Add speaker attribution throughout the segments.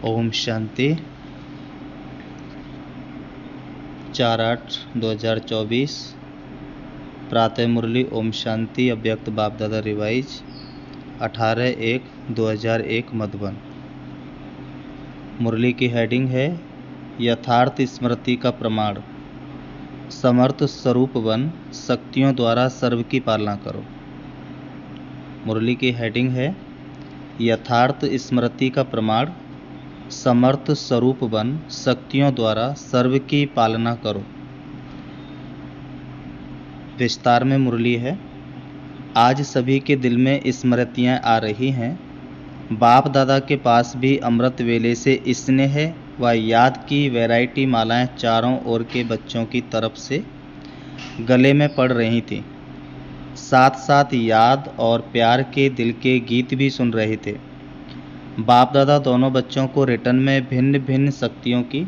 Speaker 1: ओम शांति। 4/8/2024 प्रातः मुरली ओम शांति अव्यक्त बाप दादा रिवाइज 18/1/2001 मधुबन। मुरली की हेडिंग है यथार्थ स्मृति का प्रमाण। समर्थ स्वरूप बन शक्तियों द्वारा सर्व की पालना करो। मुरली की हेडिंग है यथार्थ स्मृति का प्रमाण। समर्थ स्वरूप बन शक्तियों द्वारा सर्व की पालना करो। विस्तार में मुरली है। आज सभी के दिल में स्मृतियाँ आ रही हैं। बाप दादा के पास भी अमृत वेले से स्नेह व याद की वैरायटी मालाएं चारों ओर के बच्चों की तरफ से गले में पड़ रही थीं। साथ साथ याद और प्यार के दिल के गीत भी सुन रहे थे। बाप दादा दोनों बच्चों को रिटर्न में भिन्न भिन्न शक्तियों की,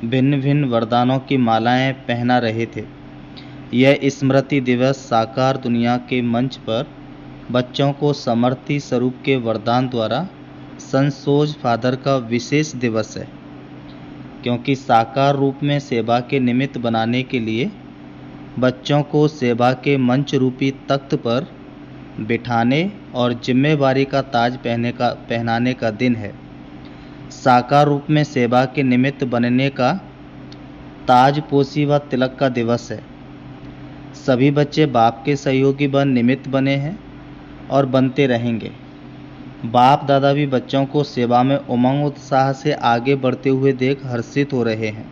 Speaker 1: भिन्न भिन्न वरदानों की मालाएं पहना रहे थे। यह स्मृति दिवस साकार दुनिया के मंच पर बच्चों को समर्थी स्वरूप के वरदान द्वारा संसोज फादर का विशेष दिवस है, क्योंकि साकार रूप में सेवा के निमित्त बनाने के लिए बच्चों को सेवा के मंच रूपी तख्त पर बिठाने और जिम्मेवारी का ताज पहनाने का दिन है। साकार रूप में सेवा के निमित्त बनने का ताज पोशी व तिलक का दिवस है। सभी बच्चे बाप के सहयोगी बन निमित्त बने हैं और बनते रहेंगे। बाप दादा भी बच्चों को सेवा में उमंग उत्साह से आगे बढ़ते हुए देख हर्षित हो रहे हैं।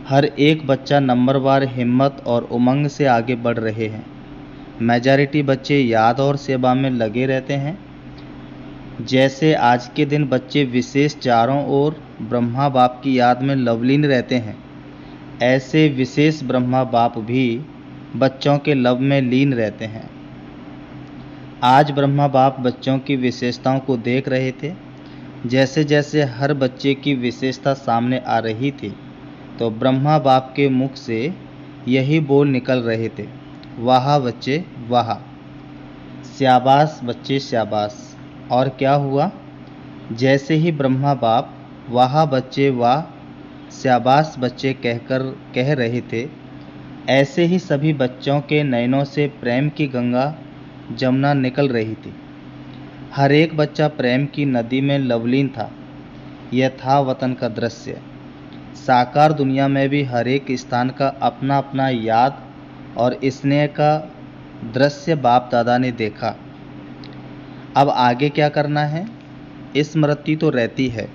Speaker 1: हर एक बच्चा नंबरवार हिम्मत और उमंग से आगे बढ़ रहे हैं। मेजॉरिटी बच्चे याद और सेवा में लगे रहते हैं। जैसे आज के दिन बच्चे विशेष चारों ओर ब्रह्मा बाप की याद में लवलीन रहते हैं, ऐसे विशेष ब्रह्मा बाप भी बच्चों के लव में लीन रहते हैं। आज ब्रह्मा बाप बच्चों की विशेषताओं को देख रहे थे। जैसे जैसे हर बच्चे की विशेषता सामने आ रही थी, तो ब्रह्मा बाप के मुख से यही बोल निकल रहे थे, वाह बच्चे वाह, शाबाश बच्चे शाबाश। और क्या हुआ? जैसे ही ब्रह्मा बाप वाह बच्चे वाह, शाबाश बच्चे कह रहे थे, ऐसे ही सभी बच्चों के नयनों से प्रेम की गंगा जमुना निकल रही थी। हर एक बच्चा प्रेम की नदी में लवलीन था। यह था वतन का दृश्य। साकार दुनिया में भी हर एक स्थान का अपना अपना याद और स्नेह का दृश्य बाप दादा ने देखा। अब आगे क्या करना है? स्मृति तो रहती है,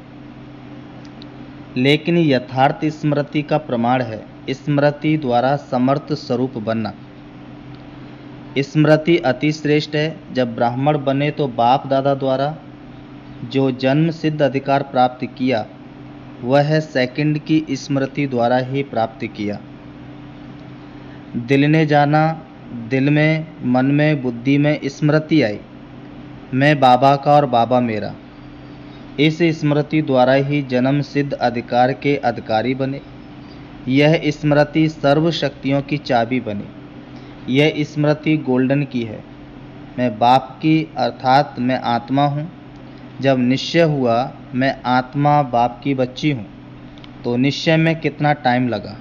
Speaker 1: लेकिन यथार्थ स्मृति का प्रमाण है स्मृति द्वारा समर्थ स्वरूप बनना। स्मृति अति श्रेष्ठ है। जब ब्राह्मण बने तो बाप दादा द्वारा जो जन्म सिद्ध अधिकार प्राप्त किया, वह सेकंड की स्मृति द्वारा ही प्राप्त किया। दिल ने जाना, दिल में, मन में, बुद्धि में स्मृति आई, मैं बाबा का और बाबा मेरा। इस स्मृति द्वारा ही जन्म सिद्ध अधिकार के अधिकारी बने। यह स्मृति सर्व शक्तियों की चाबी बनी। यह स्मृति गोल्डन की है। मैं बाप की अर्थात मैं आत्मा हूँ। जब निश्चय हुआ मैं आत्मा बाप की बच्ची हूँ, तो निश्चय में कितना टाइम लगा?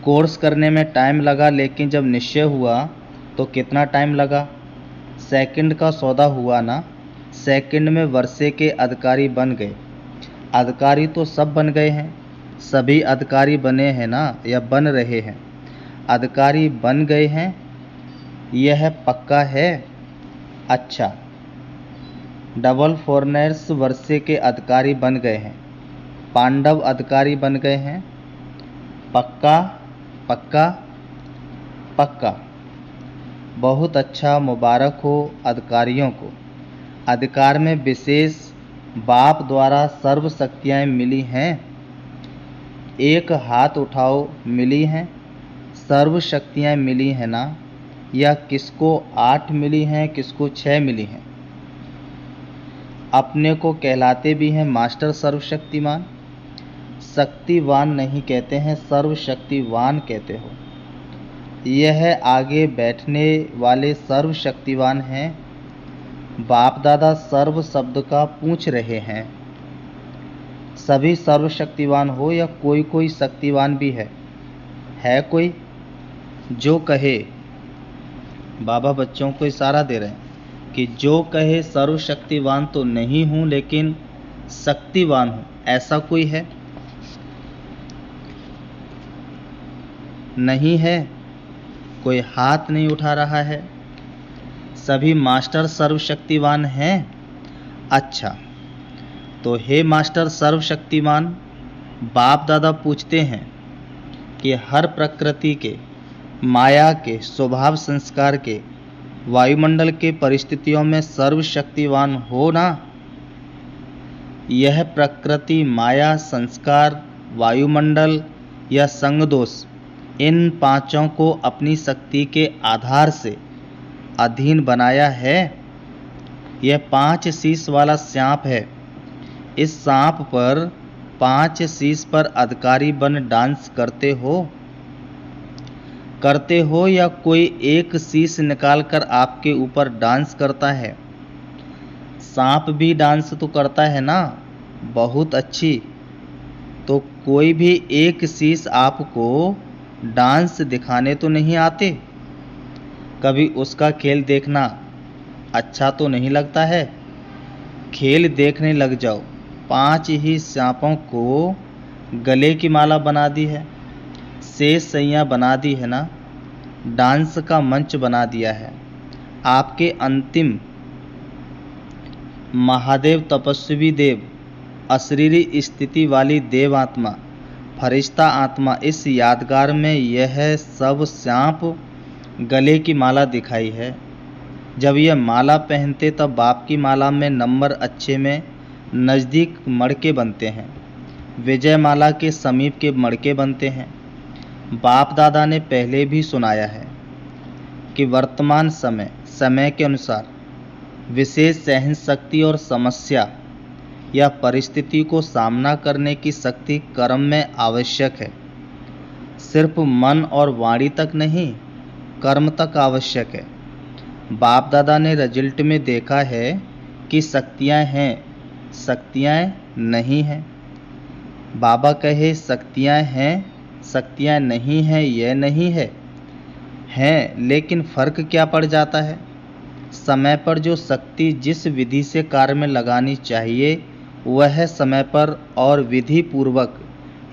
Speaker 1: कोर्स करने में टाइम लगा, लेकिन जब निश्चय हुआ तो कितना टाइम लगा? सेकंड का सौदा हुआ ना। सेकंड में वर्षे के अधिकारी बन गए। अधिकारी तो सब बन गए हैं। सभी अधिकारी बने हैं ना, या बन रहे हैं? अधिकारी बन गए हैं, यह पक्का है। अच्छा, डबल फॉरनर्स वर्षे के अधिकारी बन गए हैं। पांडव अधिकारी बन गए हैं। पक्का पक्का पक्का। बहुत अच्छा, मुबारक हो अधिकारियों को। अधिकार में विशेष बाप द्वारा सर्व शक्तियाँ मिली हैं। एक हाथ उठाओ, मिली हैं। सर्व शक्तियाँ मिली हैं ना? या किसको 8 मिली हैं, किसको 6 मिली हैं? अपने को कहलाते भी हैं मास्टर सर्वशक्तिमान। शक्तिवान नहीं कहते हैं, सर्वशक्तिवान कहते हो। यह आगे बैठने वाले सर्वशक्तिवान हैं। बाप दादा सर्व शब्द का पूछ रहे हैं। सभी सर्वशक्तिवान हो या कोई कोई शक्तिवान भी है कोई जो कहे, बाबा बच्चों को इशारा दे रहे हैं कि जो कहे सर्वशक्तिवान तो नहीं हूं लेकिन शक्तिवान हूं, ऐसा कोई है? नहीं है, कोई हाथ नहीं उठा रहा है। सभी मास्टर सर्वशक्तिवान हैं। अच्छा, तो हे मास्टर सर्वशक्तिमान, बाप दादा पूछते हैं कि हर प्रकृति के, माया के, स्वभाव संस्कार के, वायुमंडल के परिस्थितियों में सर्वशक्तिवान हो ना? यह प्रकृति, माया, संस्कार, वायुमंडल या संग दोष, इन पांचों को अपनी शक्ति के आधार से अधीन बनाया है। यह 5 शीश वाला सांप है। इस सांप पर 5 शीश पर अधिकारी बन डांस करते हो या कोई एक शीश निकालकर आपके ऊपर डांस करता है? सांप भी डांस तो करता है ना, बहुत अच्छी। तो कोई भी एक शीश आपको डांस दिखाने तो नहीं आते? कभी उसका खेल देखना अच्छा तो नहीं लगता है? खेल देखने लग जाओ। 5 ही सांपों को गले की माला बना दी है, शेष सैया बना दी है ना, डांस का मंच बना दिया है। आपके अंतिम महादेव, तपस्वी देव, अशरीरी स्थिति वाली देव आत्मा, फरिश्ता आत्मा, इस यादगार में यह सब सांप गले की माला दिखाई है। जब यह माला पहनते तब बाप की माला में नंबर अच्छे में नज़दीक मड़के बनते हैं, विजय माला के समीप के मड़के बनते हैं। बाप दादा ने पहले भी सुनाया है कि वर्तमान समय के अनुसार विशेष सहन शक्ति और समस्या या परिस्थिति को सामना करने की शक्ति कर्म में आवश्यक है। सिर्फ मन और वाणी तक नहीं, कर्म तक आवश्यक है। बाप दादा ने रिजल्ट में देखा है कि शक्तियाँ हैं, शक्तियाँ नहीं हैं। बाबा कहे शक्तियाँ हैं, शक्तियाँ नहीं हैं, यह नहीं है, हैं, लेकिन फर्क क्या पड़ जाता है? समय पर जो शक्ति जिस विधि से कार्य में लगानी चाहिए वह समय पर और विधि पूर्वक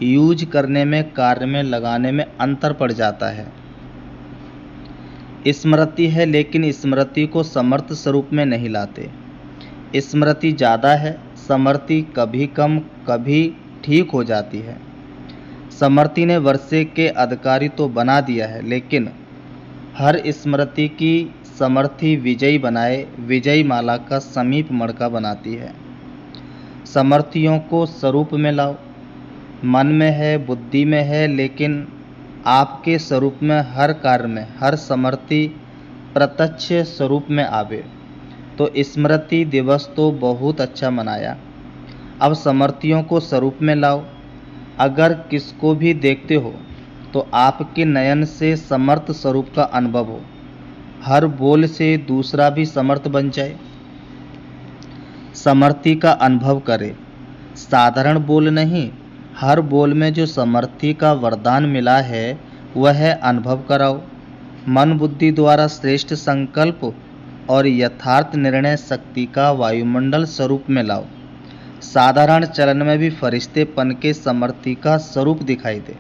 Speaker 1: यूज करने में, कार्य में लगाने में अंतर पड़ जाता है। स्मृति है लेकिन स्मृति को समर्थ स्वरूप में नहीं लाते। स्मृति ज़्यादा है, समृति कभी कम, कभी ठीक हो जाती है। समृति ने वर्षे के अधिकारी तो बना दिया है, लेकिन हर स्मृति की समर्थी विजयी बनाए, विजयी माला का समीप मड़का बनाती है। समर्थियों को स्वरूप में लाओ। मन में है, बुद्धि में है, लेकिन आपके स्वरूप में, हर कार्य में हर समर्थी प्रत्यक्ष स्वरूप में आवे। तो स्मृति दिवस तो बहुत अच्छा मनाया। अब समर्थियों को स्वरूप में लाओ। अगर किसको भी देखते हो तो आपके नयन से समर्थ स्वरूप का अनुभव हो। हर बोल से दूसरा भी समर्थ बन जाए, समर्थी का अनुभव करे। साधारण बोल नहीं, हर बोल में जो समर्थी का वरदान मिला है वह अनुभव कराओ। मन बुद्धि द्वारा श्रेष्ठ संकल्प और यथार्थ निर्णय शक्ति का वायुमंडल स्वरूप में लाओ। साधारण चलन में भी फरिश्तेपन के समर्थी का स्वरूप दिखाई दे।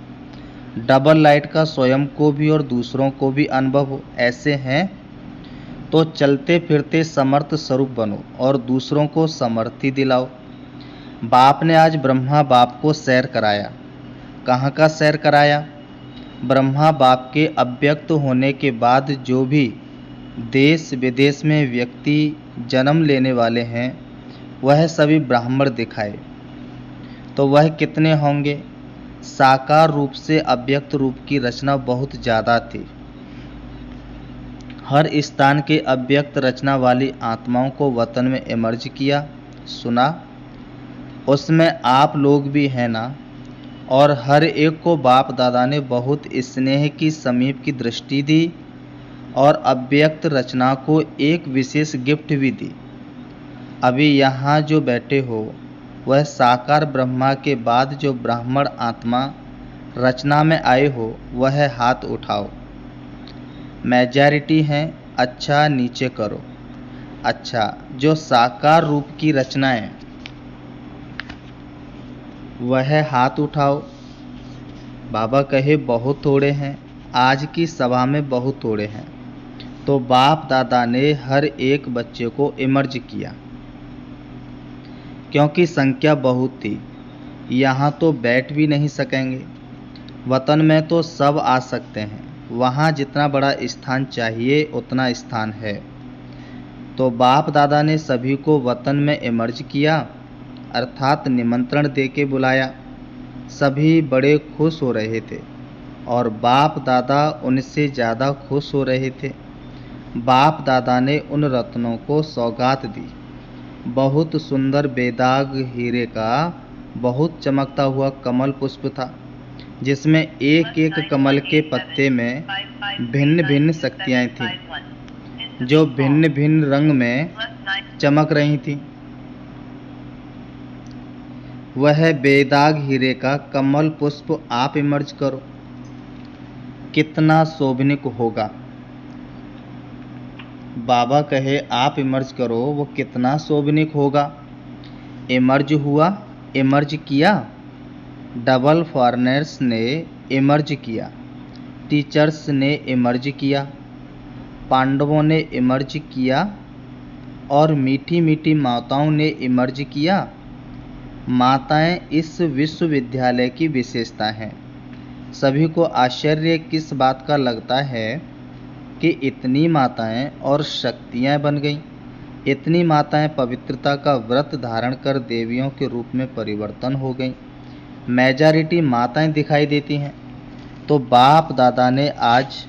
Speaker 1: डबल लाइट का स्वयं को भी और दूसरों को भी अनुभव हो। ऐसे हैं तो चलते फिरते समर्थ स्वरूप बनो और दूसरों को समर्थी दिलाओ। बाप ने आज ब्रह्मा बाप को सैर कराया। कहाँ का सैर कराया? ब्रह्मा बाप के अव्यक्त होने के बाद जो भी देश विदेश में व्यक्ति जन्म लेने वाले हैं वह सभी ब्राह्मण दिखाए। तो वह कितने होंगे? साकार रूप से अव्यक्त रूप की रचना बहुत ज़्यादा थी। हर स्थान के अव्यक्त रचना वाली आत्माओं को वतन में इमर्ज किया। सुना, उसमें आप लोग भी हैं ना? और हर एक को बाप दादा ने बहुत स्नेह की समीप की दृष्टि दी और अव्यक्त रचना को एक विशेष गिफ्ट भी दी। अभी यहाँ जो बैठे हो वह साकार ब्रह्मा के बाद जो ब्राह्मण आत्मा रचना में आए हो वह हाथ उठाओ। मेजॉरिटी हैं, अच्छा नीचे करो। अच्छा, जो साकार रूप की रचनाएं वह हाथ उठाओ। बाबा कहे बहुत थोड़े हैं, आज की सभा में बहुत थोड़े हैं। तो बाप दादा ने हर एक बच्चे को इमर्ज किया, क्योंकि संख्या बहुत थी। यहाँ तो बैठ भी नहीं सकेंगे। वतन में तो सब आ सकते हैं, वहाँ जितना बड़ा स्थान चाहिए उतना स्थान है। तो बाप दादा ने सभी को वतन में इमर्ज किया, अर्थात निमंत्रण दे के बुलाया। सभी बड़े खुश हो रहे थे और बाप दादा उनसे ज़्यादा खुश हो रहे थे। बाप दादा ने उन रत्नों को सौगात दी। बहुत सुंदर बेदाग हीरे का बहुत चमकता हुआ कमल पुष्प था, जिसमें एक एक कमल के पत्ते में भिन्न भिन्न शक्तियाँ थीं, जो भिन्न भिन्न रंग में चमक रही थीं। वह बेदाग हीरे का कमल पुष्प आप इमर्ज करो, कितना शोभनिक होगा। बाबा कहे आप इमर्ज करो, वो कितना शोभनिक होगा। इमर्ज हुआ, इमर्ज किया। डबल फॉरेनर्स ने इमर्ज किया, टीचर्स ने इमर्ज किया, पांडवों ने इमर्ज किया और मीठी मीठी माताओं ने इमर्ज किया। माताएं इस विश्वविद्यालय की विशेषता हैं। सभी को आश्चर्य किस बात का लगता है कि इतनी माताएं और शक्तियां बन गईं। इतनी माताएं पवित्रता का व्रत धारण कर देवियों के रूप में परिवर्तन हो गईं। मेजॉरिटी माताएं दिखाई देती हैं। तो बाप दादा ने आज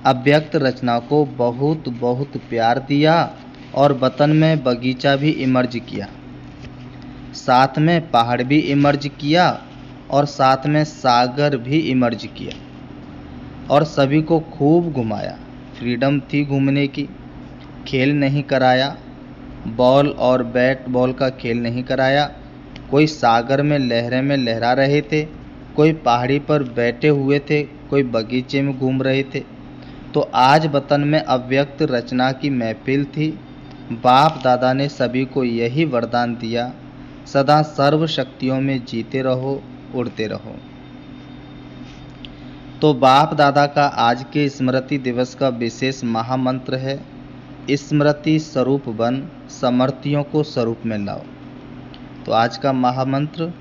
Speaker 1: अव्यक्त रचना को बहुत बहुत प्यार दिया और वतन में बगीचा भी इमर्ज किया, साथ में पहाड़ भी इमर्ज किया और साथ में सागर भी इमर्ज किया और सभी को खूब घुमाया। फ्रीडम थी घूमने की, खेल नहीं कराया, बॉल और बैट बॉल का खेल नहीं कराया। कोई सागर में लहरा रहे थे, कोई पहाड़ी पर बैठे हुए थे, कोई बगीचे में घूम रहे थे। तो आज वतन में अव्यक्त रचना की महफिल थी। बाप दादा ने सभी को यही वरदान दिया, सदा सर्व शक्तियों में जीते रहो, उड़ते रहो। तो बाप दादा का आज के स्मृति दिवस का विशेष महामंत्र है, स्मृति स्वरूप बन, समर्थियों को स्वरूप में लाओ। तो आज का महामंत्र,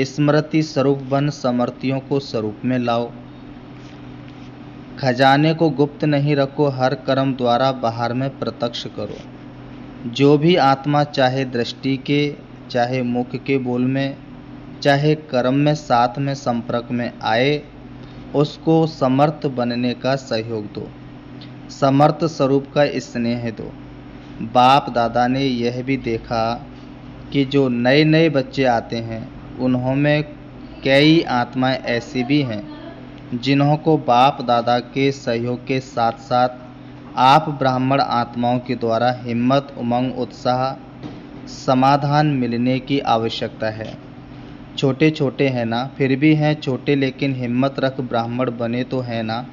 Speaker 1: स्मृति स्वरूप बन, समर्थियों को स्वरूप में लाओ। खजाने को गुप्त नहीं रखो, हर कर्म द्वारा बाहर में प्रत्यक्ष करो। जो भी आत्मा चाहे दृष्टि के, चाहे मुख के बोल में, चाहे कर्म में साथ में संपर्क में आए, उसको समर्थ बनने का सहयोग दो, समर्थ स्वरूप का स्नेह दो। बाप दादा ने यह भी देखा कि जो नए नए बच्चे आते हैं उन्होंने कई आत्माएं ऐसी भी हैं जिन्हों को बाप दादा के सहयोग के साथ साथ आप ब्राह्मण आत्माओं के द्वारा हिम्मत, उमंग, उत्साह, समाधान मिलने की आवश्यकता है। छोटे छोटे हैं ना, फिर भी हैं छोटे, लेकिन हिम्मत रख ब्राह्मण बने तो है ना।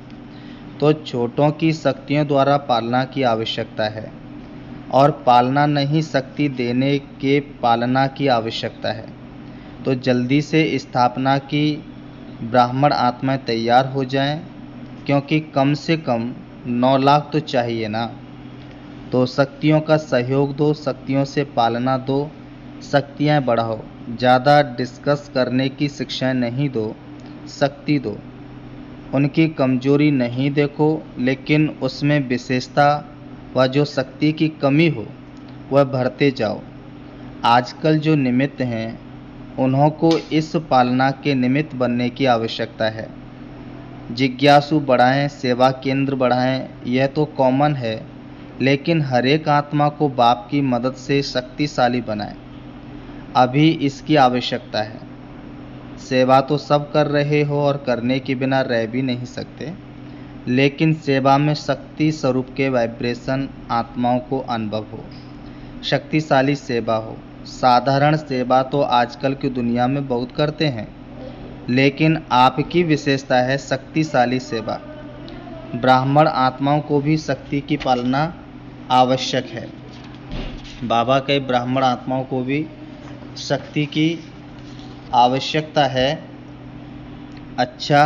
Speaker 1: तो छोटों की शक्तियों द्वारा पालना की आवश्यकता है और पालना नहीं, शक्ति देने के पालना की आवश्यकता है। तो जल्दी से स्थापना की ब्राह्मण आत्माएं तैयार हो जाएं, क्योंकि कम से कम 9 लाख तो चाहिए ना। तो शक्तियों का सहयोग दो, शक्तियों से पालना दो, शक्तियाँ बढ़ाओ। ज़्यादा डिस्कस करने की शिक्षाएं नहीं दो, शक्ति दो। उनकी कमजोरी नहीं देखो, लेकिन उसमें विशेषता व जो शक्ति की कमी हो वह भरते जाओ। आजकल जो निमित्त हैं उन्हों को इस पालना के निमित्त बनने की आवश्यकता है। जिज्ञासु बढ़ाएं, सेवा केंद्र बढ़ाएं, यह तो कॉमन है, लेकिन हर एक आत्मा को बाप की मदद से शक्तिशाली बनाएं। अभी इसकी आवश्यकता है। सेवा तो सब कर रहे हो और करने के बिना रह भी नहीं सकते, लेकिन सेवा में शक्ति स्वरूप के वाइब्रेशन आत्माओं को अनुभव हो। शक्तिशाली सेवा हो। साधारण सेवा तो आजकल की दुनिया में बहुत करते हैं, लेकिन आपकी विशेषता है शक्तिशाली सेवा। ब्राह्मण आत्माओं को भी शक्ति की पालना आवश्यक है। बाबा के ब्राह्मण आत्माओं को भी शक्ति की आवश्यकता है। अच्छा,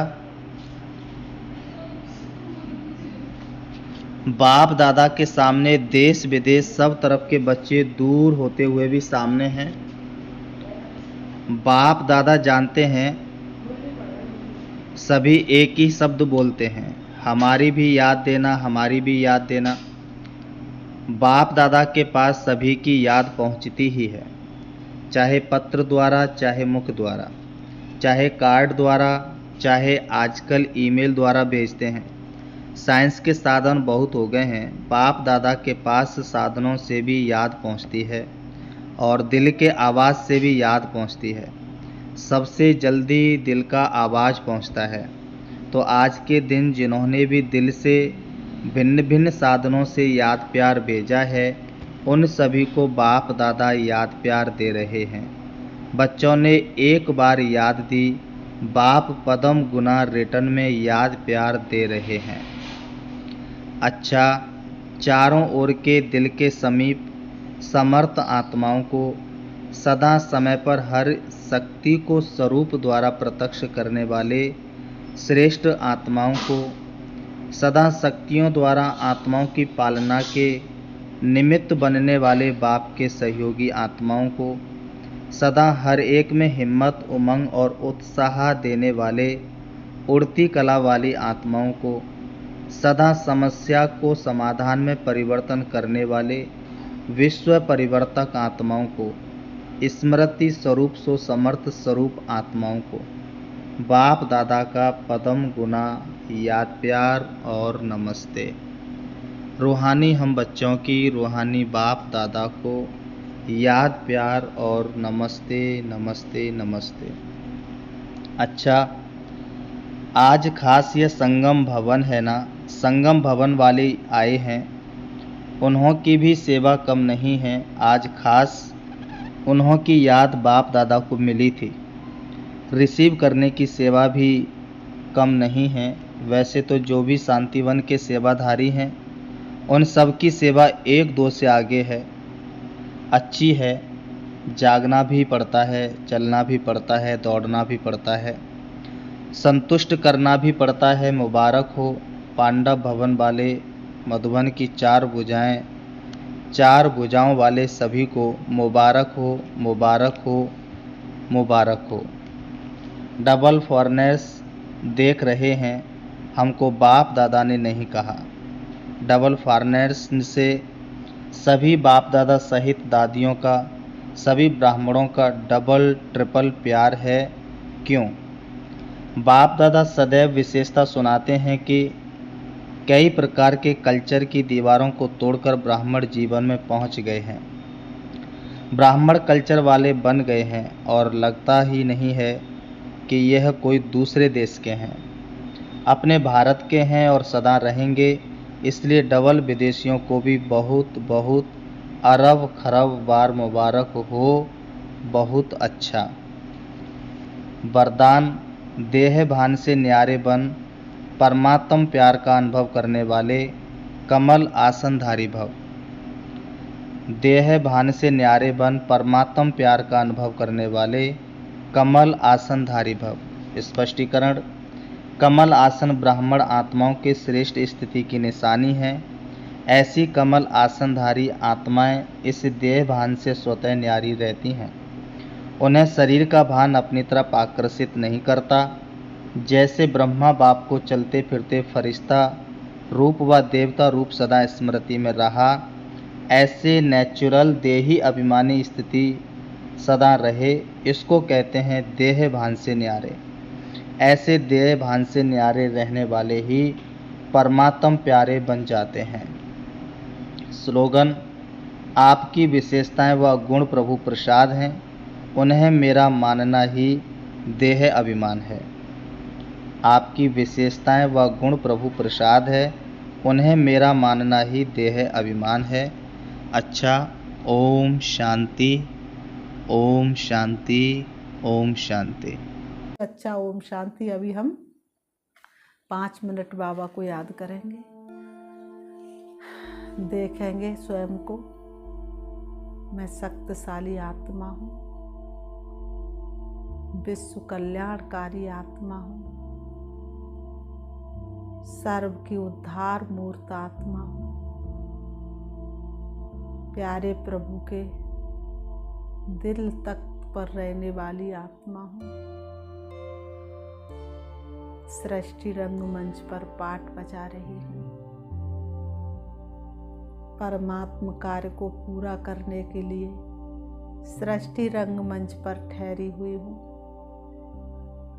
Speaker 1: बाप दादा के सामने देश विदेश सब तरफ के बच्चे दूर होते हुए भी सामने हैं। बाप दादा जानते हैं, सभी एक ही शब्द बोलते हैं, हमारी भी याद देना, हमारी भी याद देना। बाप दादा के पास सभी की याद पहुंचती ही है, चाहे पत्र द्वारा, चाहे मुख द्वारा, चाहे कार्ड द्वारा, चाहे आजकल ईमेल द्वारा भेजते हैं। साइंस के साधन बहुत हो गए हैं, बाप दादा के पास साधनों से भी याद पहुंचती है और दिल के आवाज़ से भी याद पहुंचती है। सबसे जल्दी दिल का आवाज़ पहुंचता है। तो आज के दिन जिन्होंने भी दिल से भिन्न भिन्न साधनों से याद प्यार भेजा है, उन सभी को बाप दादा याद प्यार दे रहे हैं। बच्चों ने एक बार याद दी, बाप पदम गुना रिटर्न में याद प्यार दे रहे हैं। अच्छा, चारों ओर के दिल के समीप समर्थ आत्माओं को सदा समय पर हर शक्ति को स्वरूप द्वारा प्रत्यक्ष करने वाले श्रेष्ठ आत्माओं को, सदा शक्तियों द्वारा आत्माओं की पालना के निमित्त बनने वाले बाप के सहयोगी आत्माओं को, सदा हर एक में हिम्मत, उमंग और उत्साह देने वाले उड़ती कला वाली आत्माओं को, सदा समस्या को समाधान में परिवर्तन करने वाले विश्व परिवर्तक आत्माओं को, स्मृति स्वरूप सो समर्थ स्वरूप आत्माओं को बाप दादा का पदम गुना याद प्यार और नमस्ते। रूहानी हम बच्चों की रूहानी बाप दादा को याद प्यार और नमस्ते नमस्ते नमस्ते। अच्छा, आज खास ये संगम भवन है ना, संगम भवन वाले आए हैं, उन्हों की भी सेवा कम नहीं है। आज खास उन्हों की याद बाप दादा को मिली थी, रिसीव करने की सेवा भी कम नहीं है। वैसे तो जो भी शांतिवन के सेवाधारी हैं, उन सब की सेवा एक दो से आगे है, अच्छी है। जागना भी पड़ता है, चलना भी पड़ता है, दौड़ना भी पड़ता है, संतुष्ट करना भी पड़ता है। मुबारक हो पांडव भवन वाले, मधुबन की चार भुजाओं वाले सभी को मुबारक हो, मुबारक हो, मुबारक हो। डबल फॉरनेस देख रहे हैं, हमको बाप दादा ने नहीं कहा। डबल फॉरनेस से सभी बाप दादा सहित दादियों का, सभी ब्राह्मणों का डबल ट्रिपल प्यार है। क्यों? बाप दादा सदैव विशेषता सुनाते हैं कि कई प्रकार के कल्चर की दीवारों को तोड़कर ब्राह्मण जीवन में पहुंच गए हैं, ब्राह्मण कल्चर वाले बन गए हैं और लगता ही नहीं है कि यह कोई दूसरे देश के हैं, अपने भारत के हैं और सदा रहेंगे। इसलिए डबल विदेशियों को भी बहुत बहुत अरब खरब बार मुबारक हो। बहुत अच्छा वरदान। देह भान से न्यारे बन परमात्म प्यार का अनुभव करने वाले कमल आसनधारी भव। देह भान से न्यारे बन परमात्म प्यार का अनुभव करने वाले कमल आसनधारी भव। स्पष्टीकरण। कमल आसन ब्राह्मण आत्माओं के श्रेष्ठ स्थिति की निशानी है। ऐसी कमल आसनधारी आत्माएं इस देह भान से स्वतः न्यारी रहती हैं। उन्हें शरीर का भान अपनी तरफ आकर्षित नहीं करता। जैसे ब्रह्मा बाप को चलते फिरते फरिश्ता रूप व देवता रूप सदा स्मृति में रहा, ऐसे नेचुरल देही अभिमानी स्थिति सदा रहे, इसको कहते हैं देह भान से न्यारे। ऐसे देह भान से न्यारे रहने वाले ही परमात्म प्यारे बन जाते हैं। स्लोगन। आपकी विशेषताएं व गुण प्रभु प्रसाद हैं, उन्हें मेरा मानना ही देह अभिमान है। आपकी विशेषताएं व गुण प्रभु प्रसाद है, उन्हें मेरा मानना ही देह अभिमान है। अच्छा, ओम शांति, ओम शांति, ओम शांति।
Speaker 2: अच्छा, ओम शांति। अभी हम 5 मिनट बाबा को याद करेंगे, देखेंगे स्वयं को। मैं शक्तिशाली आत्मा हूँ, विश्व कल्याणकारी आत्मा हूँ, सर्व की उद्धार मूर्त आत्मा हूँ, प्यारे प्रभु के दिल तख्त पर रहने वाली आत्मा हूँ, सृष्टि रंगमंच पर पाठ बजा रही हूँ, परमात्म कार्य को पूरा करने के लिए सृष्टि रंगमंच पर ठहरी हुई हूँ।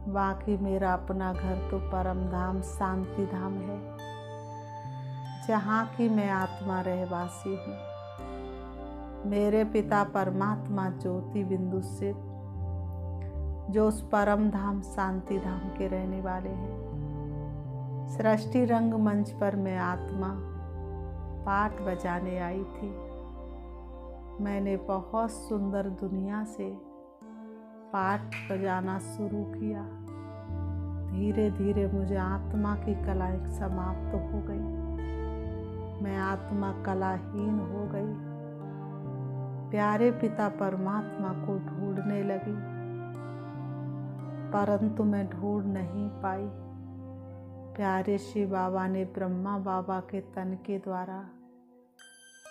Speaker 2: बाकी मेरा अपना घर तो परम धाम शांति धाम है, जहाँ की मैं आत्मा रहवासी हूँ। मेरे पिता परमात्मा ज्योति बिंदु से जो उस परम धाम शांति धाम के रहने वाले हैं। सृष्टि रंगमंच पर मैं आत्मा पाठ बजाने आई थी। मैंने बहुत सुंदर दुनिया से पाठ बजाना शुरू किया। धीरे धीरे मुझे आत्मा की कला समाप्त हो गई। मैं आत्मा कलाहीन हो गई। प्यारे पिता परमात्मा को ढूंढने लगी, परंतु मैं ढूंढ नहीं पाई। प्यारे शिव बाबा ने ब्रह्मा बाबा के तन के द्वारा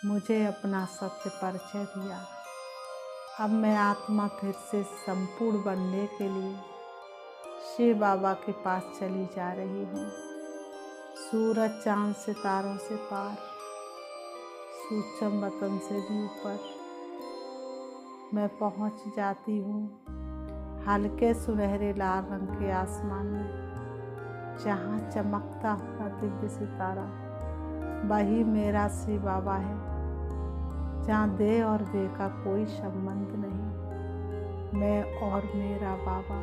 Speaker 2: मुझे अपना सत्य परिचय दिया। अब मैं आत्मा फिर से संपूर्ण बनने के लिए शिव बाबा के पास चली जा रही हूँ। सूरज चांद सितारों से पार, सूक्ष्म वतन से भी ऊपर मैं पहुँच जाती हूँ हल्के सुनहरे लाल रंग के आसमान में, जहाँ चमकता हुआ दिव्य सितारा वही मेरा शिव बाबा है। जहाँ देह और देह का कोई संबंध नहीं, मैं और मेरा बाबा।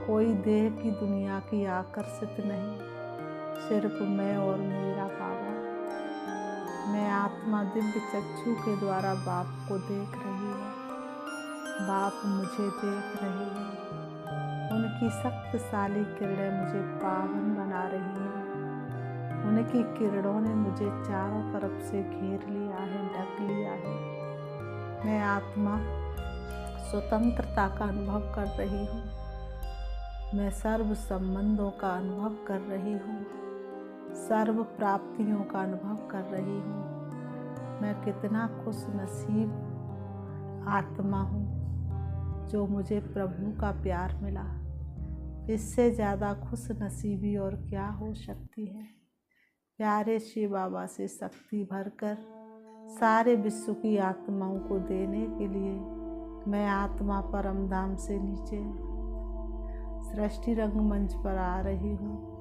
Speaker 2: कोई देह की दुनिया की आकर्षित नहीं, सिर्फ मैं और मेरा बाबा। मैं आत्मा दिव्य चक्षु के द्वारा बाप को देख रही है, बाप मुझे देख रहे हैं। उनकी शक्तिशाली किरणें मुझे पावन बना रही हैं। उनकी किरणों ने मुझे चारों तरफ से घेर लिया है, ढक लिया है। मैं आत्मा स्वतंत्रता का अनुभव कर रही हूँ। मैं सर्व संबंधों का अनुभव कर रही हूँ, सर्व प्राप्तियों का अनुभव कर रही हूँ। मैं कितना खुश नसीब आत्मा हूँ जो मुझे प्रभु का प्यार मिला। इससे ज़्यादा खुश नसीबी और क्या हो सकती है। प्यारे शिव बाबा से शक्ति भरकर सारे विश्व की आत्माओं को देने के लिए मैं आत्मा परम धाम से नीचे सृष्टि रंगमंच पर आ रही हूँ।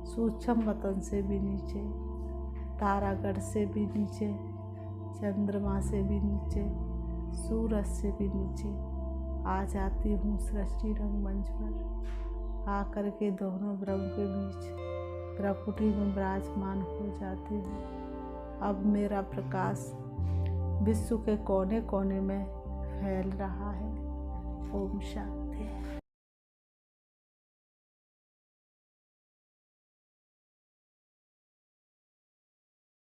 Speaker 2: सूक्ष्म वतन से भी नीचे, तारागढ़ से भी नीचे, चंद्रमा से भी नीचे, सूरज से भी नीचे आ जाती हूँ सृष्टि रंगमंच पर। आकर के दोनों ब्रह्म के बीच प्रकृति में विराजमान हो जाती हूँ। अब मेरा प्रकाश विश्व के कोने कोने में फैल रहा है। ओम शांति।